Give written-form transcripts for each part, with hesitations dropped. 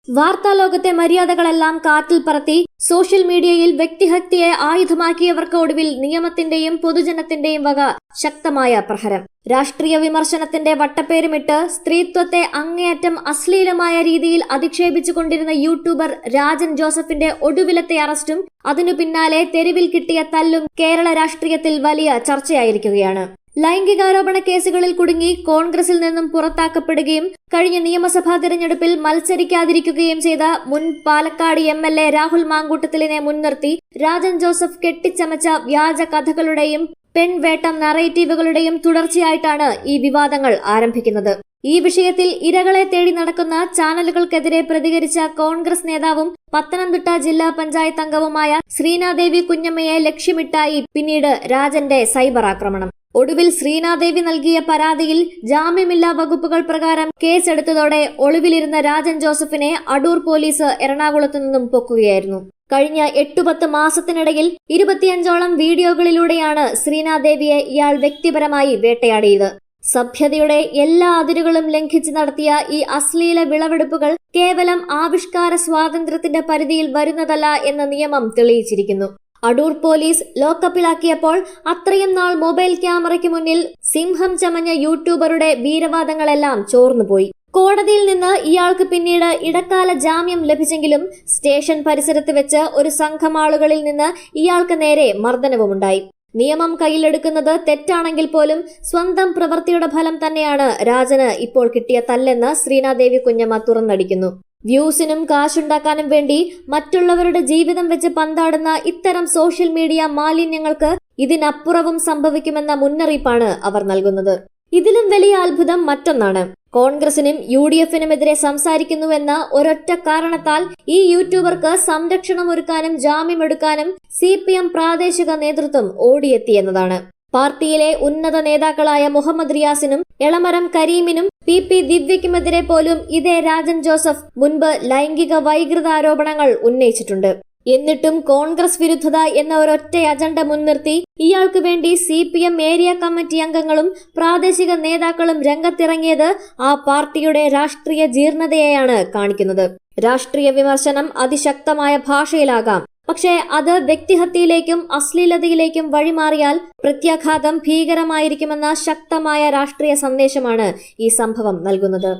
വാർത്താലോകത്തെ മര്യാദകളെല്ലാം കാറ്റിൽ പറത്തി സോഷ്യൽ മീഡിയയിൽ വ്യക്തിഹത്യയെ ആയുധമാക്കിയവർക്ക് ഒടുവിൽ നിയമത്തിന്റെയും പൊതുജനത്തിന്റെയും വക ശക്തമായ പ്രഹരം. രാഷ്ട്രീയ വിമർശനത്തിന്റെ വട്ടപ്പേരുമിട്ട് സ്ത്രീത്വത്തെ അങ്ങേയറ്റം അശ്ലീലമായ രീതിയിൽ അധിക്ഷേപിച്ചുകൊണ്ടിരുന്ന യൂട്യൂബർ രാജൻ ജോസഫിന്റെ ഒടുവിലത്തെ അറസ്റ്റും അതിനു പിന്നാലെ തെരുവിൽ കിട്ടിയ തല്ലും കേരള രാഷ്ട്രീയത്തിൽ വലിയ ചർച്ചയായിരിക്കുകയാണ്. ലൈംഗികാരോപണ കേസുകളിൽ കുടുങ്ങി കോൺഗ്രസിൽ നിന്നും പുറത്താക്കപ്പെടുകയും കഴിഞ്ഞ നിയമസഭാ തിരഞ്ഞെടുപ്പിൽ മത്സരിക്കാതിരിക്കുകയും ചെയ്ത മുൻ പാലക്കാട് MLA രാഹുൽ മാങ്കൂട്ടത്തിലിനെ മുൻനിർത്തി രാജൻ ജോസഫ് കെട്ടിച്ചമച്ച വ്യാജ കഥകളുടെയും പെൺവേട്ട നറേറ്റീവുകളുടെയും തുടർച്ചയായിട്ടാണ് ഈ വിവാദങ്ങൾ ആരംഭിക്കുന്നത്. ഈ വിഷയത്തിൽ ഇരകളെ തേടി നടക്കുന്ന ചാനലുകൾക്കെതിരെ പ്രതികരിച്ച കോൺഗ്രസ് നേതാവും പത്തനംതിട്ട ജില്ലാ പഞ്ചായത്ത് അംഗവുമായ ശ്രീനാദേവി കുഞ്ഞമ്മയെ ലക്ഷ്യമിട്ടായി പിന്നീട് രാജന്റെ സൈബർ ആക്രമണം. ഒടുവിൽ ശ്രീനാദേവി നൽകിയ പരാതിയിൽ ജാമ്യമില്ലാ വകുപ്പുകൾ പ്രകാരം കേസെടുത്തതോടെ ഒളിവിലിരുന്ന രാജൻ ജോസഫിനെ അടൂർ പോലീസ് എറണാകുളത്തു നിന്നും പൊക്കുകയായിരുന്നു. കഴിഞ്ഞ 8-10 മാസത്തിനിടയിൽ 25ഓളം വീഡിയോകളിലൂടെയാണ് ശ്രീനാദേവിയെ ഇയാൾ വ്യക്തിപരമായി വേട്ടയാടിയത്. സഭ്യതയുടെ എല്ലാ അതിരുകളും ലംഘിച്ച് നടത്തിയ ഈ അശ്ലീല വിളവെടുപ്പുകൾ കേവലം ആവിഷ്കാര സ്വാതന്ത്ര്യത്തിന്റെ പരിധിയിൽ വരുന്നതല്ല എന്ന നിയമം തെളിയിച്ചിരിക്കുന്നു. അടൂർ പോലീസ് ലോക്കപ്പിലാക്കിയപ്പോൾ അത്രയും നാൾ മൊബൈൽ ക്യാമറയ്ക്ക് മുന്നിൽ സിംഹം ചമഞ്ഞ യൂട്യൂബറുടെ വീരവാദങ്ങളെല്ലാം ചോർന്നുപോയി. കോടതിയിൽ നിന്ന് ഇയാൾക്ക് പിന്നീട് ഇടക്കാല ജാമ്യം ലഭിച്ചെങ്കിലും സ്റ്റേഷൻ പരിസരത്ത് വെച്ച് ഒരു സംഘം ആളുകളിൽ നിന്ന് ഇയാൾക്ക് നേരെ മർദ്ദനവുമുണ്ടായി. നിയമം കയ്യിലെടുക്കുന്നത് തെറ്റാണെങ്കിൽ പോലും സ്വന്തം പ്രവൃത്തിയുടെ ഫലം തന്നെയാണ് രാജന് ഇപ്പോൾ കിട്ടിയ തല്ലെന്ന് ശ്രീനാദേവി കുഞ്ഞമ്മ തുറന്നടിക്കുന്നു. വ്യൂസിനും കാശുണ്ടാക്കാനും വേണ്ടി മറ്റുള്ളവരുടെ ജീവിതം വെച്ച് പന്താടുന്ന ഇത്തരം സോഷ്യൽ മീഡിയ മാലിന്യങ്ങൾക്ക് ഇതിനപ്പുറവും സംഭവിക്കുമെന്ന മുന്നറിയിപ്പാണ് അവർ നൽകുന്നത്. ഇതിലും വലിയ അത്ഭുതം മറ്റൊന്നാണ്. കോൺഗ്രസിനും UDFനുമെതിരെ സംസാരിക്കുന്നുവെന്ന ഒരൊറ്റ കാരണത്താൽ ഈ യൂട്യൂബർക്ക് സംരക്ഷണം ഒരുക്കാനും ജാമ്യമെടുക്കാനും CPM പ്രാദേശിക നേതൃത്വം ഓടിയെത്തിയെന്നതാണ്. പാർട്ടിയിലെ ഉന്നത നേതാക്കളായ മുഹമ്മദ് റിയാസിനും എളമരം കരീമിനും PP ദിവ്യയ്ക്കുമെതിരെ പോലും ഇതേ രാജൻ ജോസഫ് മുൻപ് ലൈംഗിക വൈകൃത ആരോപണങ്ങൾ ഉന്നയിച്ചിട്ടുണ്ട്. എന്നിട്ടും കോൺഗ്രസ് വിരുദ്ധത എന്ന ഒരൊറ്റ അജണ്ട മുൻനിർത്തി ഇയാൾക്ക് വേണ്ടി CPM ഏരിയ കമ്മിറ്റി അംഗങ്ങളും പ്രാദേശിക നേതാക്കളും രംഗത്തിറങ്ങിയത് ആ പാർട്ടിയുടെ രാഷ്ട്രീയ ജീർണതയെയാണ് കാണിക്കുന്നത്. രാഷ്ട്രീയ വിമർശനം അതിശക്തമായ ഭാഷയിലാകാം, പക്ഷേ അത് വ്യക്തിഹത്യയിലേക്കും അശ്ലീലതയിലേക്കും വഴിമാറിയാൽ പ്രത്യാഘാതം ഭീകരമായിരിക്കുമെന്ന ശക്തമായ രാഷ്ട്രീയ സന്ദേശമാണ് ഈ സംഭവം നൽകുന്നത്.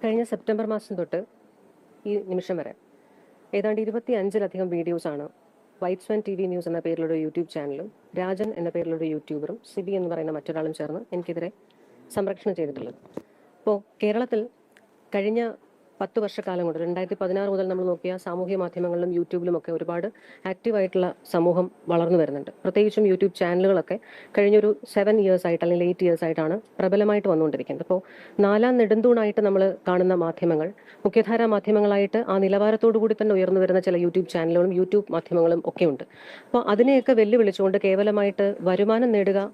കഴിഞ്ഞ സെപ്റ്റംബർ മാസം തൊട്ട് ഈ നിമിഷം വരെ ഏതാണ്ട് 25-ലധികം വീഡിയോസാണ് വൈറ്റ് സ്വാൻ TV ന്യൂസ് എന്ന പേരിലുള്ള യൂട്യൂബ് ചാനലും രാജൻ എന്ന പേരിലുള്ള യൂട്യൂബറും സിബി എന്ന് പറയുന്ന മറ്റൊരാളും ചേർന്ന് എനിക്കെതിരെ സംരക്ഷണം ചെയ്തിട്ടുള്ളത്. അപ്പോൾ കേരളത്തിൽ കഴിഞ്ഞ 10 വർഷക്കാലം കൊണ്ട് 2016 മുതൽ നമ്മൾ നോക്കിയ സാമൂഹ്യ മാധ്യമങ്ങളിലും യൂട്യൂബിലുമൊക്കെ ഒരുപാട് ആക്റ്റീവായിട്ടുള്ള സമൂഹം വളർന്നു വരുന്നുണ്ട്. പ്രത്യേകിച്ചും യൂട്യൂബ് ചാനലുകളൊക്കെ കഴിഞ്ഞൊരു 7 ഇയേഴ്സ് ആയിട്ട് അല്ലെങ്കിൽ 8 ഇയേഴ്സ് ആയിട്ടാണ് പ്രബലമായിട്ട് വന്നുകൊണ്ടിരിക്കുന്നത്. അപ്പോൾ 4ാം നെടുന്തൂണായിട്ട് നമ്മൾ കാണുന്ന മാധ്യമങ്ങൾ മുഖ്യധാരാ മാധ്യമങ്ങളായിട്ട് ആ നിലവാരത്തോടു കൂടി തന്നെ ഉയർന്നു വരുന്ന ചില യൂട്യൂബ് ചാനലുകളും യൂട്യൂബ് മാധ്യമങ്ങളും ഒക്കെ ഉണ്ട്. അപ്പോൾ അതിനെയൊക്കെ വെല്ലുവിളിച്ചുകൊണ്ട് കേവലമായിട്ട് വരുമാനം നേടുക,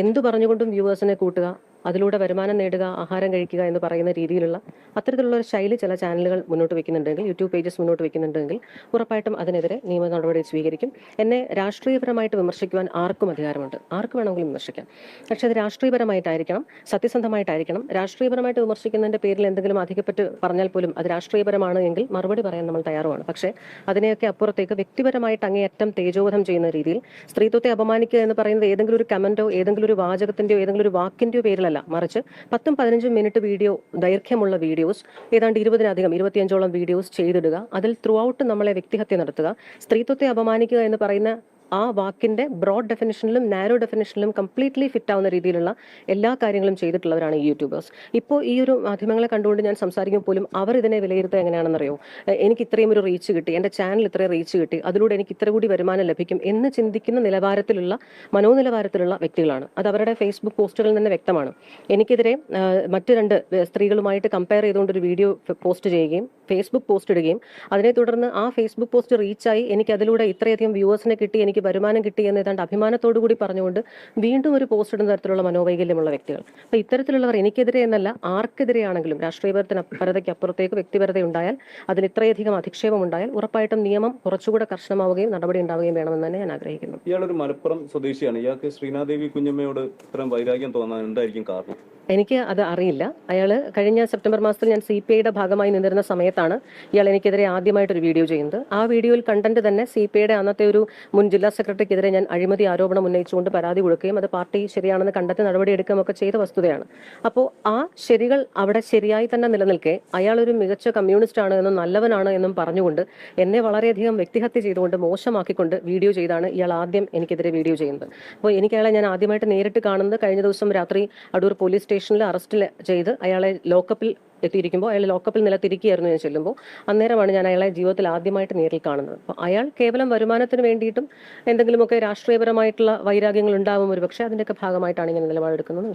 എന്തു പറഞ്ഞുകൊണ്ടും വ്യൂവേഴ്സിനെ കൂട്ടുക, അതിലൂടെ വരുമാനം നേടുക, ആഹാരം കഴിക്കുക എന്ന് പറയുന്ന രീതിയിലുള്ള അത്തരത്തിലുള്ള ഒരു ശൈലി ചില ചാനലുകൾ മുന്നോട്ട് വെക്കുന്നുണ്ടെങ്കിൽ, യൂട്യൂബ് പേജസ് മുന്നോട്ട് വെക്കുന്നുണ്ടെങ്കിൽ ഉറപ്പായിട്ടും അതിനെതിരെ നിയമ നടപടി സ്വീകരിക്കും. എന്നെ രാഷ്ട്രീയപരമായിട്ട് വിമർശിക്കുവാൻ ആർക്കും അധികാരമുണ്ട്, ആർക്ക് വേണമെങ്കിലും വിമർശിക്കാം. പക്ഷെ അത് രാഷ്ട്രീയപരമായിട്ടായിരിക്കണം, സത്യസന്ധമായിട്ടായിരിക്കണം. രാഷ്ട്രീയപരമായിട്ട് വിമർശിക്കുന്നതിന്റെ പേരിൽ എന്തെങ്കിലും അധികപ്പെട്ട് പറഞ്ഞാൽ പോലും അത് രാഷ്ട്രീയപരമാണ് എങ്കിൽ മറുപടി പറയാൻ നമ്മൾ തയ്യാറുമാണ്. പക്ഷേ അതിനെയൊക്കെ അപ്പുറത്തേക്ക് വ്യക്തിപരമായിട്ട് അങ്ങേയറ്റം തേജോവധം ചെയ്യുന്ന രീതിയിൽ സ്ത്രീത്വത്തെ അപമാനിക്കുക എന്ന് പറയുന്നത് ഏതെങ്കിലും ഒരു കമന്റോ ഏതെങ്കിലും ഒരു വാചകത്തിന്റെയോ ഏതെങ്കിലും ഒരു വാക്കിന്റെയോ പേരിലല്ല, മറിച്ച് 10-15 മിനിറ്റ് വീഡിയോ ദൈർഘ്യമുള്ള വീഡിയോസ് ഏതാണ്ട് 20-ലധികം 25ഓളം വീഡിയോസ് ചെയ്തിടുക, അതിൽ ത്രൂ ഔട്ട് നമ്മളെ വ്യക്തിഹത്യ നടത്തുക, സ്ത്രീത്വത്തെ അപമാനിക്കുക എന്ന് പറയുന്ന ആ വാക്കിന്റെ ബ്രോഡ് ഡെഫിനിഷനിലും നാരോ ഡെഫിനിഷനിലും കംപ്ലീറ്റ്ലി ഫിറ്റ് ആവുന്ന രീതിയിലുള്ള എല്ലാ കാര്യങ്ങളും ചെയ്തിട്ടുള്ളവരാണ് ഈ യൂട്യൂബേഴ്സ്. ഇപ്പോൾ ഈ ഒരു മാധ്യമങ്ങളെ കണ്ടുകൊണ്ട് ഞാൻ സംസാരിക്കുമ്പോൾ പോലും അവർ ഇതിനെ വിലയിരുത്തുക എങ്ങനെയാണെന്നറിയോ? എനിക്ക് ഇത്രയും ഒരു റീച്ച് കിട്ടി, എൻ്റെ ചാനൽ ഇത്രയും റീച്ച് കിട്ടി, അതിലൂടെ എനിക്ക് ഇത്ര കൂടി വരുമാനം ലഭിക്കും എന്ന് ചിന്തിക്കുന്ന നിലവാരത്തിലുള്ള മനോനിലവാരത്തിലുള്ള വ്യക്തികളാണ്. അത് അവരുടെ ഫേസ്ബുക്ക് പോസ്റ്റുകളിൽ നിന്ന് വ്യക്തമാണ്. എനിക്കെതിരെ മറ്റു 2 സ്ത്രീകളുമായിട്ട് കമ്പയർ ചെയ്തുകൊണ്ടൊരു വീഡിയോ പോസ്റ്റ് ചെയ്യുകയും ഫേസ്ബുക്ക് പോസ്റ്റ് ഇടുകയും അതിനെ തുടർന്ന് ആ ഫേസ്ബുക്ക് പോസ്റ്റ് റീച്ചായി എനിക്ക് അതിലൂടെ ഇത്രയധികം വ്യൂവേഴ്സിനെ കിട്ടി, എനിക്ക് വരുമാനം കിട്ടി എന്ന് ഏതാണ്ട് അഭിമാനത്തോടു കൂടി പറഞ്ഞുകൊണ്ട് വീണ്ടും ഒരു പോസ്റ്റ് ഇടുന്ന തരത്തിലുള്ള മനോവൈകല്യമുള്ള വ്യക്തികൾ. അപ്പോൾ ഇത്തരത്തിലുള്ളവർ എനിക്കെതിരെ എന്നല്ല ആർക്കെതിരെയാണെങ്കിലും രാഷ്ട്രീയപരതയ്ക്ക് അപ്പുറത്തേക്ക് വ്യക്തിപരത ഉണ്ടായാൽ, അതിൽ ഇത്രയധികം അധിക്ഷേപം ഉണ്ടായാൽ ഉറപ്പായിട്ടും നിയമം കുറച്ചുകൂടെ കർശനമാവുകയും നടപടി ഉണ്ടാവുകയും വേണമെന്ന് തന്നെ ഞാൻ ആഗ്രഹിക്കുന്നു. ഇയാളൊരു മലപ്പുറം സ്വദേശിയാണ്. ഇയാൾക്ക് ശ്രീനാദേവി കുഞ്ഞമ്മയോട് ഇത്രയും വൈരാഗ്യം തോന്നാൻ എന്തായിരിക്കും കാരണം? എനിക്ക് അത് അറിയില്ല. അയാൾ കഴിഞ്ഞ സെപ്റ്റംബർ മാസത്തിൽ ഞാൻ CPIയുടെ ഭാഗമായി നിന്നിരുന്ന സമയത്താണ് ഇയാൾ എനിക്കെതിരെ ആദ്യമായിട്ടൊരു വീഡിയോ ചെയ്യുന്നത്. ആ വീഡിയോയിൽ കണ്ടന്റ് തന്നെ CPIയുടെ അന്നത്തെ ഒരു മുൻ ജില്ലാ സെക്രട്ടറിക്കെതിരെ ഞാൻ അഴിമതി ആരോപണം ഉന്നയിച്ചുകൊണ്ട് പരാതി കൊടുക്കുകയും അത് പാർട്ടി ശരിയാണെന്ന് കണ്ടെത്തി നടപടിയെടുക്കുകയും ഒക്കെ ചെയ്ത വസ്തുതയാണ്. അപ്പോൾ ആ ശരികൾ അവിടെ ശരിയായി തന്നെ നിലനിൽക്കെ അയാളൊരു മികച്ച കമ്മ്യൂണിസ്റ്റ് ആണ് എന്നും നല്ലവനാണ് എന്നും പറഞ്ഞുകൊണ്ട് എന്നെ വളരെയധികം വ്യക്തിഹത്യ ചെയ്തുകൊണ്ട് മോശമാക്കിക്കൊണ്ട് വീഡിയോ ചെയ്താണ് ഇയാൾ ആദ്യം എനിക്കെതിരെ വീഡിയോ ചെയ്യുന്നത്. അപ്പോൾ എനിക്ക് അയാളെ ഞാൻ ആദ്യമായിട്ട് നേരിട്ട് കാണുന്നത് കഴിഞ്ഞ ദിവസം രാത്രി അടൂർ പോലീസ് സ്റ്റേഷനിൽ അറസ്റ്റ് ചെയ്ത് അയാളെ ലോക്കപ്പിൽ എത്തിയിരിക്കുമ്പോൾ അയാൾ ലോക്കപ്പിൽ നിലത്തിരിക്കുകയായിരുന്നു ഞാൻ ചെല്ലുമ്പോൾ. അന്നേരമാണ് ഞാൻ അയാളെ ജീവിതത്തിൽ ആദ്യമായിട്ട് നേരിൽ കാണുന്നത്. അപ്പോൾ അയാൾ കേവലം വരുമാനത്തിന് വേണ്ടിയിട്ടും എന്തെങ്കിലുമൊക്കെ രാഷ്ട്രീയപരമായിട്ടുള്ള വൈരാഗ്യങ്ങൾ ഉണ്ടാവും ഒരു പക്ഷേ അതിൻ്റെയൊക്കെ ഭാഗമായിട്ടാണ് ഇങ്ങനെ നിലപാടെടുക്കുന്നത്.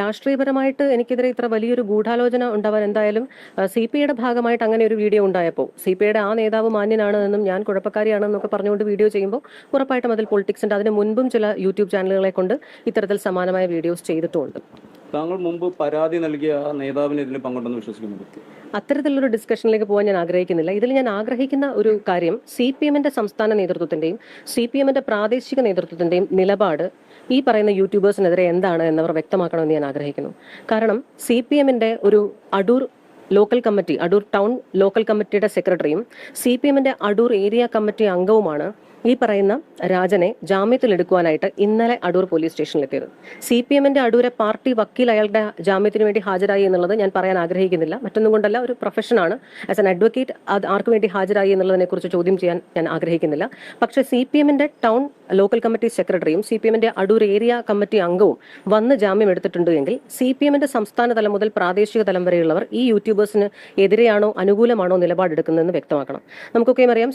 രാഷ്ട്രീയപരമായിട്ട് എനിക്കെതിരെ ഇത്ര വലിയൊരു ഗൂഢാലോചന ഉണ്ടാവാൻ എന്തായാലും CPIയുടെ ഭാഗമായിട്ട് അങ്ങനെ ഒരു വീഡിയോ ഉണ്ടായപ്പോൾ CPIയുടെ ആ നേതാവ് മാന്യനാണ് എന്നും ഞാൻ കുഴപ്പക്കാരിയാണെന്നൊക്കെ പറഞ്ഞുകൊണ്ട് വീഡിയോ ചെയ്യുമ്പോൾ ഉറപ്പായിട്ടും അതിൽ പൊളിറ്റിക്സ് ഉണ്ട്. അതിന് മുൻപും ചില യൂട്യൂബ് ചാനലുകളെ കൊണ്ട് ഇത്തരത്തിൽ സമാനമായ വീഡിയോസ് ചെയ്തിട്ടുമുണ്ട്. താങ്കൾ മുമ്പ് പരാതി നൽകിയ നേതാവിന് ഇതിൽ പങ്കുണ്ടെന്ന് വിശ്വസിക്കുന്നുണ്ട്? അത്തരത്തിലൊരു ഡിസ്കഷനിലേക്ക് പോകാൻ ഞാൻ ആഗ്രഹിക്കുന്നില്ല. ഇതിൽ ഞാൻ ആഗ്രഹിക്കുന്ന ഒരു കാര്യം CPMന്റെ സംസ്ഥാന നേതൃത്വത്തിന്റെയും CPMന്റെ പ്രാദേശിക നേതൃത്വത്തിന്റെയും നിലപാട് ഈ പറയുന്ന യൂട്യൂബേഴ്സിനെതിരെ എന്താണ് എന്നവർ വ്യക്തമാക്കണമെന്ന് ഞാൻ ആഗ്രഹിക്കുന്നു. കാരണം CPMന്റെ ഒരു Adoor local committee, Adoor town local കമ്മിറ്റിയുടെ സെക്രട്ടറിയും CPMന്റെ അടൂർ ഏരിയ കമ്മിറ്റി അംഗവുമാണ് ഈ പറയുന്ന രാജനെ ജാമ്യത്തിലെടുക്കുവാനായിട്ട് ഇന്നലെ അടൂർ പോലീസ് സ്റ്റേഷനിലെത്തിയത്. CPMന്റെ അടൂരെ പാർട്ടി വക്കീൽ അയാളുടെ ജാമ്യത്തിന് വേണ്ടി ഹാജരായി എന്നുള്ളത് ഞാൻ പറയാൻ ആഗ്രഹിക്കുന്നില്ല. മറ്റൊന്നും കൊണ്ടല്ല, ഒരു പ്രൊഫഷനാണ്. ആസ് എൻ അഡ്വക്കേറ്റ് അത് ആർക്ക് വേണ്ടി ഹാജരായി എന്നുള്ളതിനെ കുറിച്ച് ചോദ്യം ചെയ്യാൻ ഞാൻ ആഗ്രഹിക്കുന്നില്ല. പക്ഷേ CPMന്റെ ടൗൺ ലോക്കൽ കമ്മിറ്റി സെക്രട്ടറിയും CPMന്റെ അടൂർ ഏരിയ കമ്മിറ്റി അംഗവും വന്ന് ജാമ്യം എടുത്തിട്ടുണ്ട് എങ്കിൽ CPMന്റെ സംസ്ഥാന തലം മുതൽ പ്രാദേശിക തലം വരെയുള്ളവർ ഈ യൂട്യൂബേഴ്സിന് എതിരെയാണോ അനുകൂലമാണോ നിലപാടെടുക്കുന്നതെന്ന് വ്യക്തമാക്കണം. നമുക്കൊക്കെയും അറിയാം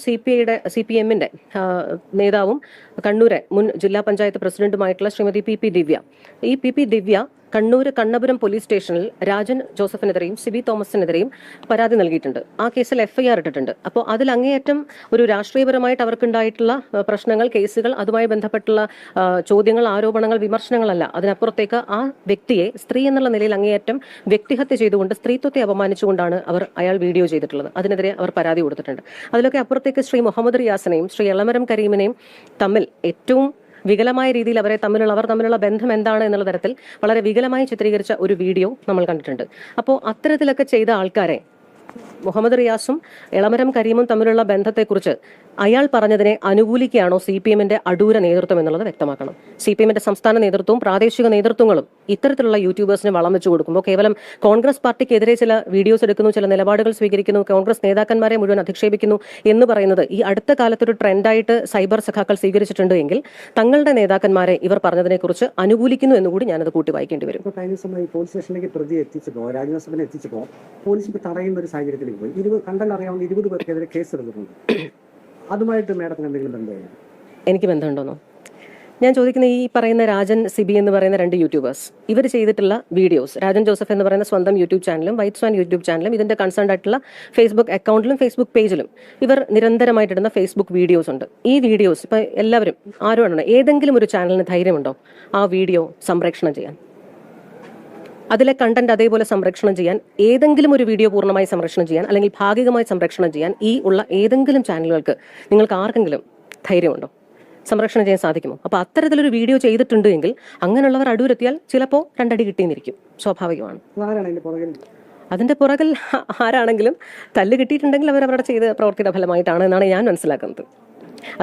CPMന്റെ നേതാവും കണ്ണൂരെ മുൻ ജില്ലാ പഞ്ചായത്ത് പ്രസിഡന്റുമായിട്ടുള്ള ശ്രീമതി PP ദിവ്യ. ഈ PP ദിവ്യ കണ്ണൂർ കണ്ണപുരം പോലീസ് സ്റ്റേഷനിൽ രാജൻ ജോസഫിനെതിരെയും സിബി തോമസിനെതിരെയും പരാതി നൽകിയിട്ടുണ്ട്. ആ കേസിൽ FIR ഇട്ടിട്ടുണ്ട്. അപ്പോൾ അതിൽ അങ്ങേയറ്റം ഒരു രാഷ്ട്രീയപരമായിട്ട് അവർക്കുണ്ടായിട്ടുള്ള പ്രശ്നങ്ങൾ, കേസുകൾ, അതുമായി ബന്ധപ്പെട്ടുള്ള ചോദ്യങ്ങൾ, ആരോപണങ്ങൾ, വിമർശനങ്ങളല്ല. അതിനപ്പുറത്തേക്ക് ആ വ്യക്തിയെ സ്ത്രീ എന്നുള്ള നിലയിൽ അങ്ങേയറ്റം വ്യക്തിഹത്യ ചെയ്തുകൊണ്ട് സ്ത്രീത്വത്തെ അപമാനിച്ചുകൊണ്ടാണ് അയാൾ വീഡിയോ ചെയ്തിട്ടുള്ളത്. അതിനെതിരെ അവർ പരാതി കൊടുത്തിട്ടുണ്ട്. അതിലൊക്കെ അപ്പുറത്തേക്ക് ശ്രീ മുഹമ്മദ് റിയാസിനെയും ശ്രീ എളമരം കരീമിനെയും തമ്മിൽ ഏറ്റവും വികലമായ രീതിയിൽ അവർ തമ്മിലുള്ള ബന്ധം എന്താണ് എന്നുള്ള തരത്തിൽ വളരെ വികലമായി ചിത്രീകരിച്ച ഒരു വീഡിയോ നമ്മൾ കണ്ടിട്ടുണ്ട്. അപ്പോൾ അത്തരത്തിലൊക്കെ ചെയ്ത ആൾക്കാരെ, മുഹമ്മദ് റിയാസും എളമരം കരീമും തമ്മിലുള്ള ബന്ധത്തെക്കുറിച്ച് അയാൾ പറഞ്ഞതിനെ അനുകൂലിക്കുകയാണോ CPMന്റെ അടൂര നേതൃത്വം എന്നുള്ളത് വ്യക്തമാക്കണം. CPMന്റെ സംസ്ഥാന നേതൃത്വവും പ്രാദേശിക നേതൃത്വങ്ങളും ഇത്തരത്തിലുള്ള യൂട്യൂബേഴ്സിന് വളം വെച്ചു കൊടുക്കുമ്പോൾ കേവലം കോൺഗ്രസ് പാർട്ടിക്കെതിരെ ചില വീഡിയോസ് എടുക്കുന്നു, ചില നിലപാടുകൾ സ്വീകരിക്കുന്നു, കോൺഗ്രസ് നേതാക്കന്മാരെ മുഴുവൻ അധിക്ഷേപിക്കുന്നു എന്ന് പറയുന്നത് ഈ അടുത്ത കാലത്തൊരു ട്രെൻഡായിട്ട് സൈബർ സഖാക്കൾ സ്വീകരിച്ചിട്ടുണ്ട് എങ്കിൽ തങ്ങളുടെ നേതാക്കന്മാരെ ഇവർ പറഞ്ഞതിനെക്കുറിച്ച് അനുകൂലിക്കുന്നു എന്നുകൂടി ഞാനത് കൂട്ടി വായിക്കേണ്ടി വരും. കഴിഞ്ഞ സമയം പോലീസ് സ്റ്റേഷനിലേക്ക് പ്രതി എത്തിച്ചപ്പോൾ, രാജ്യസഭനെ എത്തിച്ചപ്പോൾ പോലീസ് തടയുന്ന ഒരു സാഹചര്യത്തിലേക്ക് പോയി. കണ്ടറിയാവുന്ന 20 പേർക്കെതിരെ കേസ് എടുത്തിട്ടുണ്ട്. അതുമായിട്ട് മേഡത്തിന് എന്തെങ്കിലും ബന്ധമില്ല? എനിക്ക് ബന്ധമുണ്ടോന്നോ? ഞാൻ ചോദിക്കുന്ന ഈ പറയുന്ന രാജൻ, സിബി എന്ന് പറയുന്ന 2 യൂട്യൂബേഴ്സ്, ഇവർ ചെയ്തിട്ടുള്ള വീഡിയോസ്, രാജൻ ജോസഫ് എന്ന് പറയുന്ന സ്വന്തം യൂട്യൂബ് ചാനലും വൈറ്റ് സ്വാൻ യൂട്യൂബ് ചാനലും ഇതിന്റെ കൺസേൺ ആയിട്ടുള്ള ഫേസ്ബുക്ക് അക്കൗണ്ടിലും ഫേസ്ബുക്ക് പേജിലും ഇവർ നിരന്തരമായിട്ടിടുന്ന ഫേസ്ബുക്ക് വീഡിയോസ് ഉണ്ട്. ഈ വീഡിയോസ് ഇപ്പൊ എല്ലാവരും ആരോടാണ്, ഏതെങ്കിലും ഒരു ചാനലിന് ധൈര്യമുണ്ടോ ആ വീഡിയോ സംപ്രേഷണം ചെയ്യാൻ? അതിലെ കണ്ടന്റ് അതേപോലെ സംരക്ഷണം ചെയ്യാൻ, ഏതെങ്കിലും ഒരു വീഡിയോ പൂർണ്ണമായി സംരക്ഷണം ചെയ്യാൻ അല്ലെങ്കിൽ ഭാഗികമായി സംരക്ഷണം ചെയ്യാൻ ഈ ഉള്ള ഏതെങ്കിലും ചാനലുകൾക്ക് നിങ്ങൾക്ക് ആർക്കെങ്കിലും ധൈര്യമുണ്ടോ? സംരക്ഷണം ചെയ്യാൻ സാധിക്കുമോ? അപ്പോൾ അത്തരത്തിലൊരു വീഡിയോ ചെയ്തിട്ടുണ്ട് എങ്കിൽ അങ്ങനെയുള്ളവർ അടൂരെത്തിയാൽ ചിലപ്പോൾ 2 അടി കിട്ടിയെന്നിരിക്കും, സ്വാഭാവികമാണ്. അതിന്റെ പുറകിൽ ആരാണെങ്കിലും തല്ല് കിട്ടിയിട്ടുണ്ടെങ്കിൽ അവരവരുടെ ചെയ്ത പ്രവർത്തിയുടെ ഫലമായിട്ടാണ് എന്നാണ് ഞാൻ മനസ്സിലാക്കുന്നത്.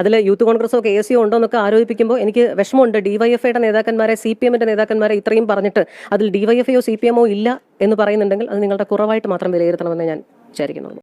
അതിൽ യൂത്ത് കോൺഗ്രസോ KSO ഉണ്ടോ എന്നൊക്കെ ആരോപിക്കുമ്പോൾ എനിക്ക് വിഷമമുണ്ട്. DYFIയുടെ നേതാക്കന്മാരെ, CPMന്റെ നേതാക്കന്മാരെ ഇത്രയും പറഞ്ഞിട്ട് അതിൽ DYFIയോ CPMോ ഇല്ല എന്ന് പറയുന്നുണ്ടെങ്കിൽ അത് നിങ്ങളുടെ കുറവായിട്ട് മാത്രം വിലയിരുത്തണമെന്ന് ഞാൻ വിചാരിക്കുന്നുള്ളൂ.